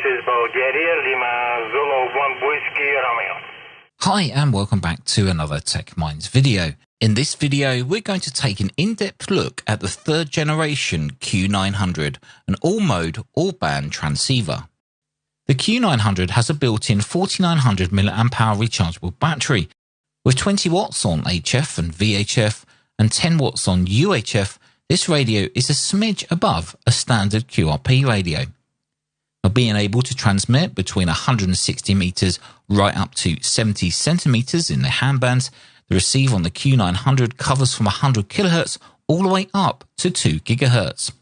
is Bulgaria, Lima, Zulu 1 Whiskey, Romeo. Hi and welcome back to another Tech Minds video. In this video, we're going to take an in-depth look at the third generation Q900, an all-mode, all-band transceiver. The Q900 has a built-in 4900 mAh rechargeable battery. With 20 watts on HF and VHF and 10 watts on UHF, this radio is a smidge above a standard QRP radio. Now, being able to transmit between 160 meters right up to 70 centimeters in the handbands, the receive on the Q900 covers from 100 kHz all the way up to 2 GHz.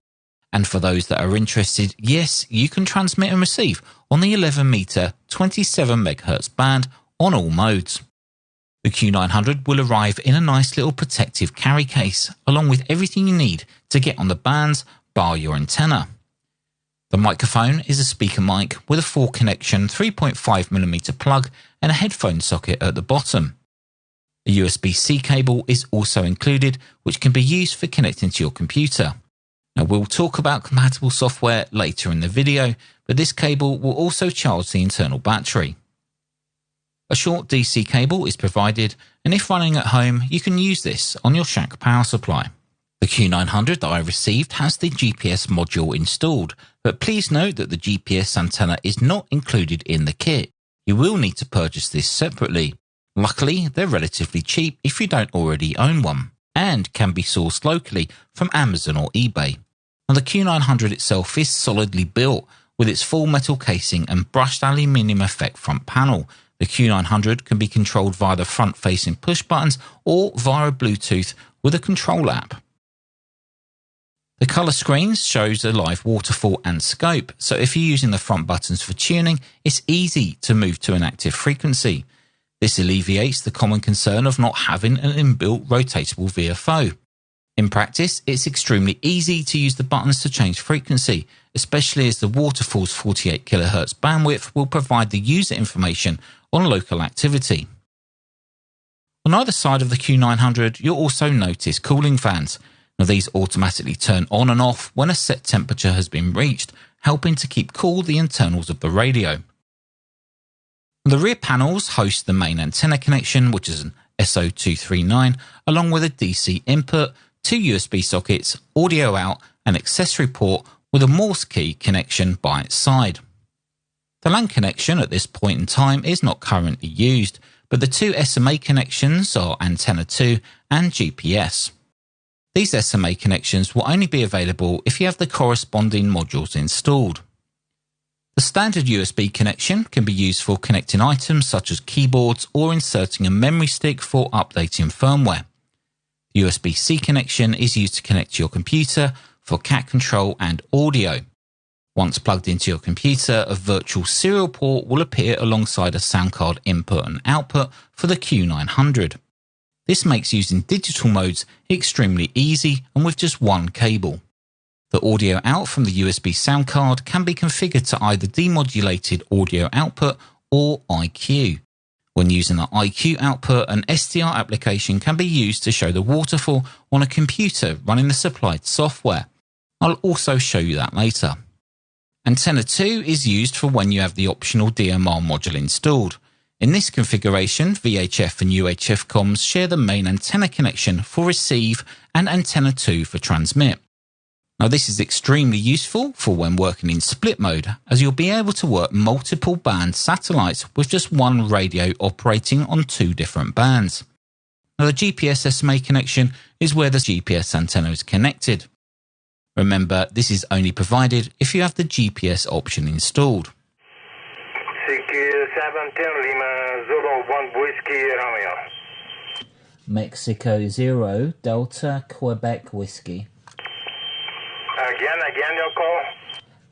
And for those that are interested, yes, you can transmit and receive on the 11 meter 27 MHz band on all modes. The Q900 will arrive in a nice little protective carry case, along with everything you need to get on the bands, bar your antenna. The microphone is a speaker mic with a 4-connection 3.5mm plug and a headphone socket at the bottom. A USB-C cable is also included, which can be used for connecting to your computer. Now, we'll talk about compatible software later in the video, but this cable will also charge the internal battery. A short DC cable is provided, and if running at home, you can use this on your shack power supply. The Q900 that I received has the GPS module installed, but please note that the GPS antenna is not included in the kit. You will need to purchase this separately. Luckily, they're relatively cheap if you don't already own one, and can be sourced locally from Amazon or eBay. Now, the Q900 itself is solidly built, with its full metal casing and brushed aluminium effect front panel. The Q900 can be controlled via the front-facing push buttons or via Bluetooth with a control app. The colour screens shows a live waterfall and scope, so if you're using the front buttons for tuning, it's easy to move to an active frequency. This alleviates the common concern of not having an inbuilt rotatable VFO. In practice, it's extremely easy to use the buttons to change frequency, especially as the waterfall's 48 kHz bandwidth will provide the user information on local activity. On either side of the Q900, you'll also notice cooling fans. Now, these automatically turn on and off when a set temperature has been reached, helping to keep cool the internals of the radio. The rear panels host the main antenna connection, which is an SO239, along with a DC input, 2 USB sockets, audio out, an accessory port with a Morse key connection by its side. The LAN connection at this point in time is not currently used, but the 2 SMA connections are Antenna 2 and GPS. These SMA connections will only be available if you have the corresponding modules installed. The standard USB connection can be used for connecting items such as keyboards or inserting a memory stick for updating firmware. The USB-C connection is used to connect to your computer for cat control and audio. Once plugged into your computer, a virtual serial port will appear alongside a sound card input and output for the Q900. This makes using digital modes extremely easy and with just one cable. The audio out from the USB sound card can be configured to either demodulated audio output or IQ. When using the IQ output, an SDR application can be used to show the waterfall on a computer running the supplied software. I'll also show you that later. Antenna 2 is used for when you have the optional DMR module installed. In this configuration, VHF and UHF comms share the main antenna connection for receive and antenna 2 for transmit. Now, this is extremely useful for when working in split mode, as you'll be able to work multiple band satellites with just one radio operating on 2 different bands. Now, the GPS SMA connection is where the GPS antenna is connected. Remember, this is only provided if you have the GPS option installed. CQ17 Lima Zulu 1 Whiskey Romeo. Mexico 0 Delta Quebec Whiskey. Again your call?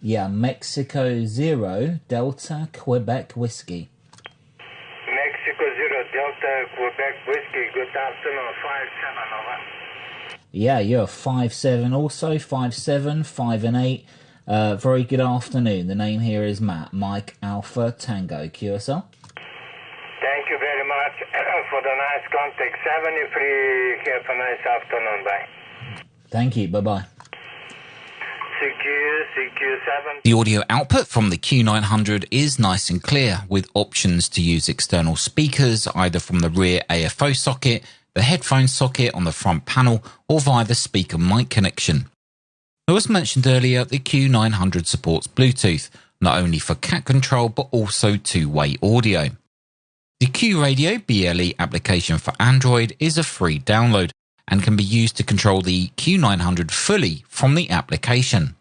Yeah, Mexico 0 Delta Quebec Whiskey. Mexico 0 Delta Quebec Whiskey. Good afternoon, 57 over. Yeah, you're 5-7 also, 5-7, 5 and 8. Very good afternoon. The name here is Matt, Mike Alpha Tango QSL. Thank you very much for the nice contact. 73, have a nice afternoon, bye. Thank you, bye-bye. CQ7. The audio output from the Q900 is nice and clear, with options to use external speakers either from the rear AFO socket, the headphone socket on the front panel, or via the speaker mic connection. Now, as mentioned earlier, the Q900 supports Bluetooth, not only for cat control but also two-way audio. The Q Radio BLE application for Android is a free download and can be used to control the Q900 fully from the application.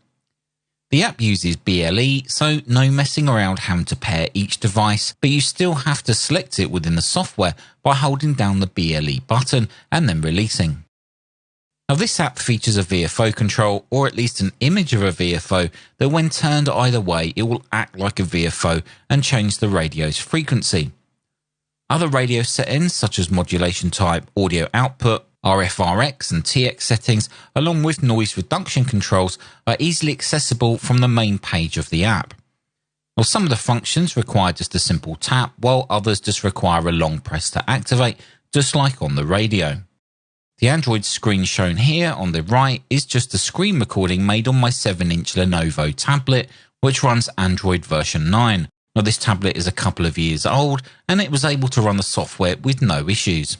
The app uses BLE, so no messing around having to pair each device, but you still have to select it within the software by holding down the BLE button and then releasing. Now, this app features a VFO control, or at least an image of a VFO, that when turned either way it will act like a VFO and change the radio's frequency. Other radio settings such as modulation type, audio output, RFRX and TX settings, along with noise reduction controls, are easily accessible from the main page of the app. Well, some of the functions require just a simple tap, while others just require a long press to activate, just like on the radio. The Android screen shown here on the right is just a screen recording made on my 7-inch Lenovo tablet, which runs Android version 9. Now, this tablet is a couple of years old and it was able to run the software with no issues.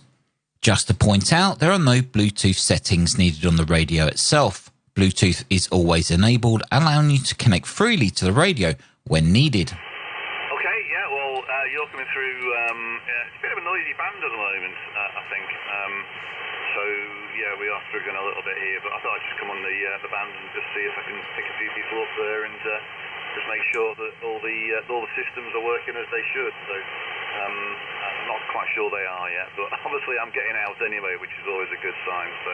Just to point out, there are no Bluetooth settings needed on the radio itself. Bluetooth is always enabled, allowing you to connect freely to the radio when needed. Okay, yeah, well, you're coming through, it's a bit of a noisy band at the moment, I think. So, yeah, we are struggling a little bit here, but I thought I'd just come on the band and just see if I can pick a few people up there and just make sure that all the systems are working as they should. So, I'm not quite sure they are yet, but obviously I'm getting out anyway, which is always a good sign. So,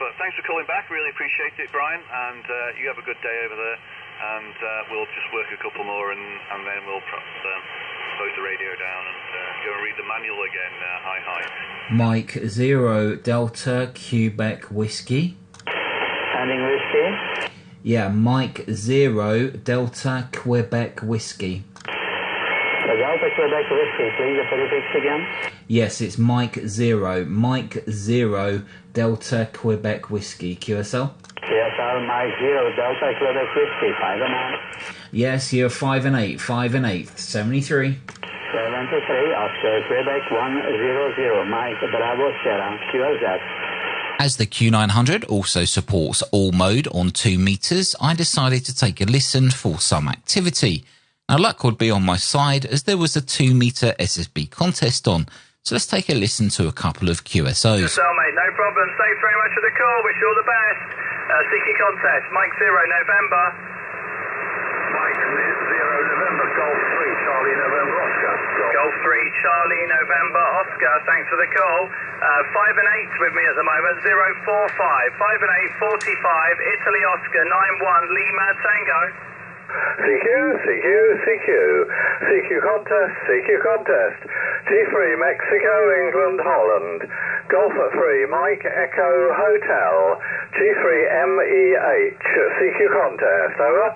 but thanks for calling back, really appreciate it, Brian, and you have a good day over there, and we'll just work a couple more and then we'll close the radio down and go and read the manual again. Hi. Mike 0 Delta Quebec Whiskey. Standing whiskey. Yeah, Mike 0 Delta Quebec Whiskey. Delta Quebec Whiskey, please, the prefix again. Yes, it's Mike 0 Delta Quebec Whiskey. QSL? QSL, Mike 0 Delta Quebec Whiskey, 5 and 8. Yes, you're 5 and 8, 5 and 8, 73. 73, Oscar Quebec 100, Mike Bravo Sierra, QLZ. As the Q900 also supports all mode on 2 meters, I decided to take a listen for some activity. Now, luck would be on my side as there was a 2 meter SSB contest on, so let's take a listen to a couple of QSOs. Mate, no problem. Thanks very much for the call. Wish you all the best. Sticky contest, Mike 0 November. Mike 0 November, Golf 3, Charlie November, Oscar. Golf 3, Charlie November, Oscar. Thanks for the call. 5 and 8 with me at the moment. 045, 5 and 8, 45. Italy Oscar 91 Lima Tango. CQ contest, T3 Mexico, England, Holland, Golf at 3, Mike Echo Hotel, T3 MEH, CQ contest, over.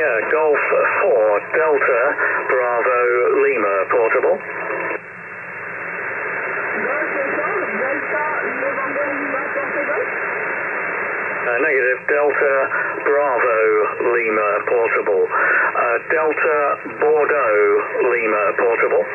Yeah, Golf 4, Delta, Bravo, Lima, portable. Negative, Delta, Bravo, Lima, portable. Delta, Bordeaux, Lima, portable.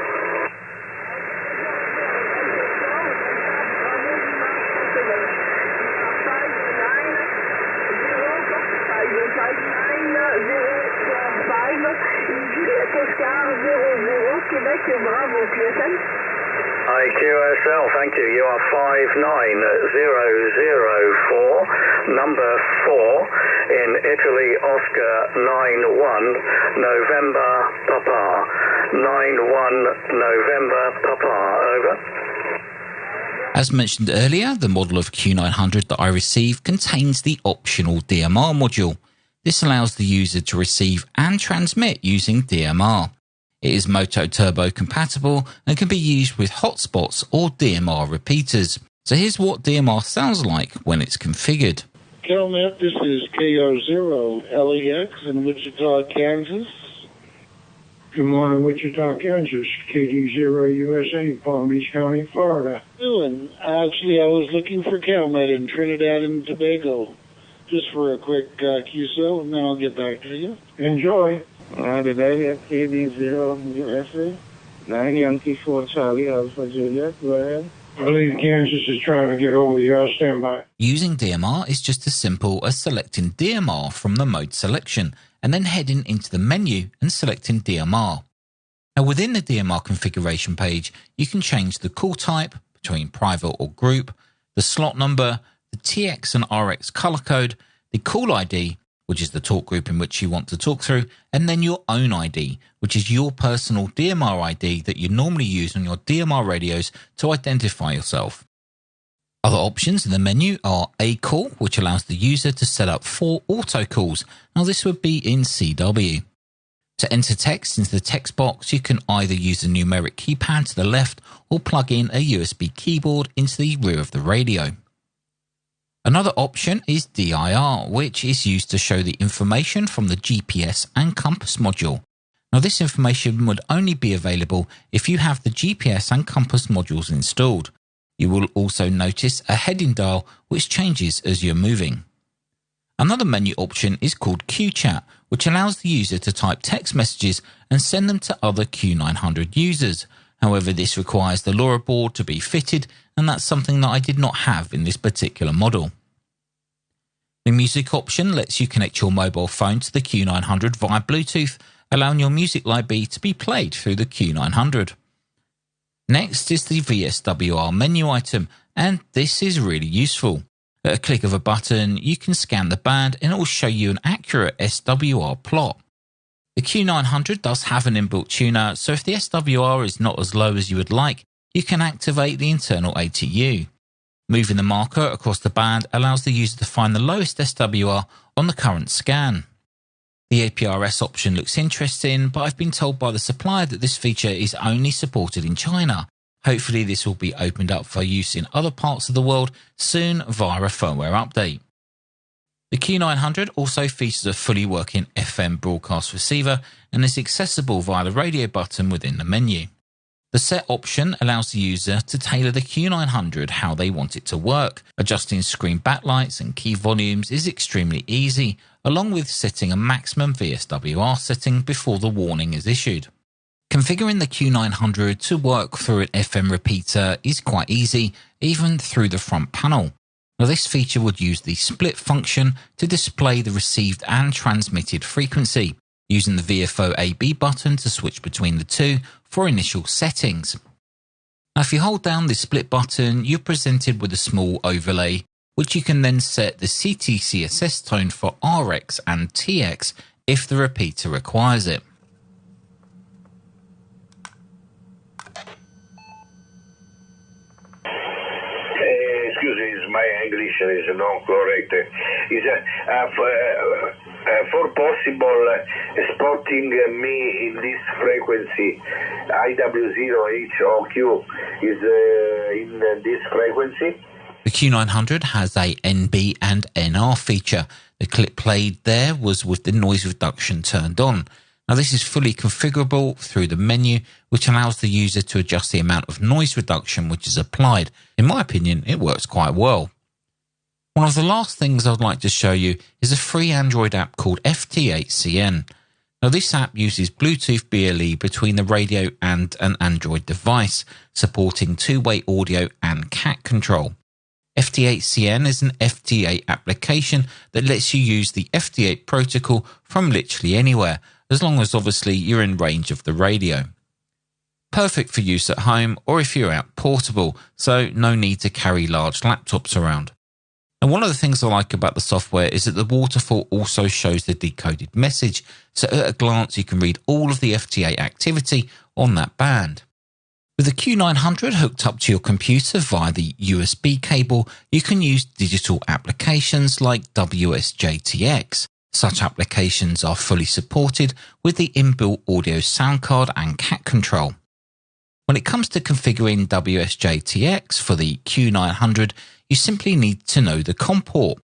IQSL, thank you. You are 59004, number 4, in Italy, Oscar 91, November, Papa. 91, November, Papa, over. As mentioned earlier, the model of Q900 that I received contains the optional DMR module. This allows the user to receive and transmit using DMR. It is Moto Turbo compatible and can be used with hotspots or DMR repeaters. So here's what DMR sounds like when it's configured. Kelnet, this is KR0LEX in Wichita, Kansas. Good morning, Wichita, Kansas. KD0 USA, Palm Beach County, Florida. Actually, I was looking for Kelnet in Trinidad and Tobago. just for a quick QSO, and then I'll get back to you. Enjoy. Today, FTXD USA, 9 Yankee 4 Charlie Alpha Juliet. Go ahead. I believe Kansas is trying to get over you. I'll stand by. Using DMR is just as simple as selecting DMR from the mode selection and then heading into the menu and selecting DMR. Now within the DMR configuration page, you can change the call type between private or group, the slot number, the TX and RX color code, the call ID, which is the talk group in which you want to talk through, and then your own ID, which is your personal DMR ID that you normally use on your DMR radios to identify yourself. Other options in the menu are a call, which allows the user to set up 4 auto calls. Now this would be in CW. To enter text into the text box, you can either use the numeric keypad to the left or plug in a USB keyboard into the rear of the radio. Another option is DIR, which is used to show the information from the GPS and compass module. Now this information would only be available if you have the GPS and compass modules installed. You will also notice a heading dial which changes as you're moving. Another menu option is called QChat, which allows the user to type text messages and send them to other Q900 users. However, this requires the LoRa board to be fitted, and that's something that I did not have in this particular model. The music option lets you connect your mobile phone to the Q900 via Bluetooth, allowing your music library to be played through the Q900. Next is the VSWR menu item, and this is really useful. At a click of a button, you can scan the band and it will show you an accurate SWR plot. The Q900 does have an inbuilt tuner, so if the SWR is not as low as you would like, you can activate the internal ATU. Moving the marker across the band allows the user to find the lowest SWR on the current scan. The APRS option looks interesting, but I've been told by the supplier that this feature is only supported in China. Hopefully this will be opened up for use in other parts of the world soon via a firmware update. The Q900 also features a fully working FM broadcast receiver and is accessible via the radio button within the menu. The set option allows the user to tailor the Q900 how they want it to work. Adjusting screen backlights and key volumes is extremely easy, along with setting a maximum VSWR setting before the warning is issued. Configuring the Q900 to work through an FM repeater is quite easy, even through the front panel. Now this feature would use the split function to display the received and transmitted frequency, using the VFO AB button to switch between the two for initial settings. Now if you hold down the split button, you're presented with a small overlay, which you can then set the CTCSS tone for RX and TX if the repeater requires it. My English is not correct. Is for possible spotting me in this frequency, IW0HOQ is in this frequency. The Q900 has a NB and NR feature. The clip played there was with the noise reduction turned on. Now this is fully configurable through the menu, which allows the user to adjust the amount of noise reduction which is applied. In my opinion, it works quite well. One of the last things I'd like to show you is a free Android app called FT8CN. Now this app uses Bluetooth BLE between the radio and an Android device, supporting two-way audio and cat control. FT8CN is an FT8 application that lets you use the FT8 protocol from literally anywhere, as long as obviously you're in range of the radio. Perfect for use at home or if you're out portable, so no need to carry large laptops around. And one of the things I like about the software is that the waterfall also shows the decoded message, so at a glance you can read all of the FT8 activity on that band. With the Q900 hooked up to your computer via the USB cable, you can use digital applications like WSJTX. Such applications are fully supported with the inbuilt audio sound card and cat control. When it comes to configuring WSJTX for the Q900, you simply need to know the COM port.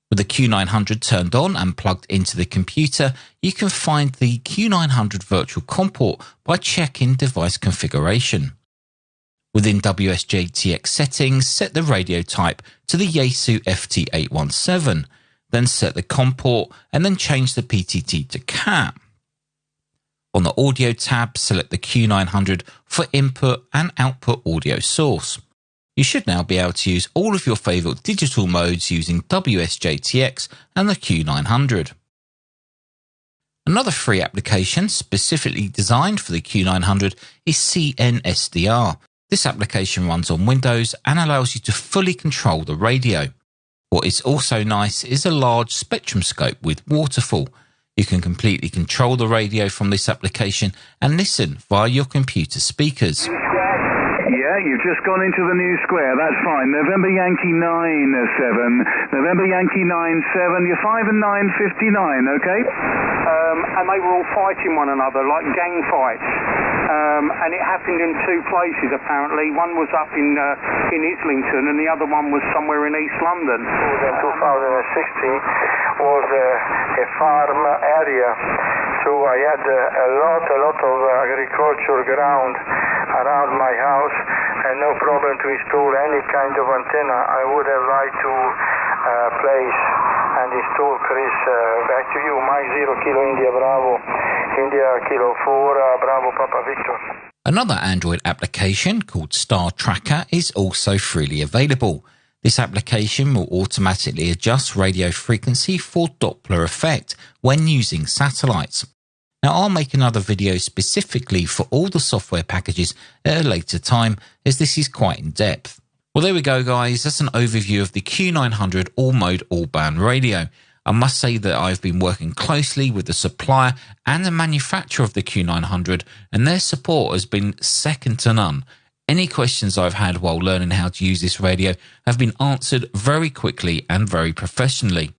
With the Q900 turned on and plugged into the computer, you can find the Q900 virtual COM port by checking device configuration. Within WSJTX settings, set the radio type to the Yaesu FT817. then set the COM port and then change the PTT to CAT. On the audio tab, select the Q900 for input and output audio source. You should now be able to use all of your favourite digital modes using WSJTX and the Q900. Another free application specifically designed for the Q900 is CNSDR. This application runs on Windows and allows you to fully control the radio. What is also nice is a large spectrum scope with waterfall. You can completely control the radio from this application and listen via your computer speakers. Yeah, you've just gone into the new square, that's fine. November Yankee 9-7, November Yankee 9-7, you're 5 and 9-59, okay? And they were all fighting one another, like gang fights. And it happened in two places, apparently. One was up in Islington, and the other one was somewhere in East London. In 2060 was a farm area, so I had a lot of agriculture ground around my house, and no problem to install any kind of antenna. I would have liked to place and install, Chris. Back to you, Mike 0 Kilo India Bravo, India Kilo 4 Bravo Papa Victor. Another Android application called Star Tracker is also freely available. This application will automatically adjust radio frequency for Doppler effect when using satellites. Now, I'll make another video specifically for all the software packages at a later time, as this is quite in depth. Well, there we go, guys. That's an overview of the Q900 all-mode, all-band radio. I must say that I've been working closely with the supplier and the manufacturer of the Q900, and their support has been second to none. Any questions I've had while learning how to use this radio have been answered very quickly and very professionally.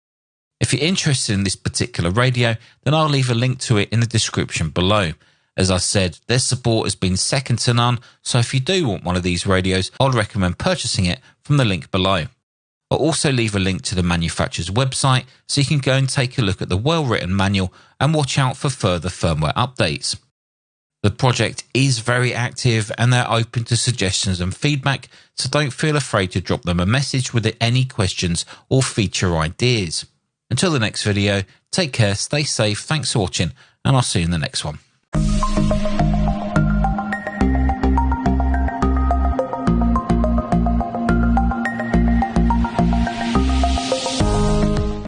If you're interested in this particular radio, then I'll leave a link to it in the description below. As I said, their support has been second to none, so if you do want one of these radios, I'd recommend purchasing it from the link below. I'll also leave a link to the manufacturer's website so you can go and take a look at the well-written manual and watch out for further firmware updates. The project is very active and they're open to suggestions and feedback, so don't feel afraid to drop them a message with any questions or feature ideas. Until the next video, take care, stay safe, thanks for watching, and I'll see you in the next one.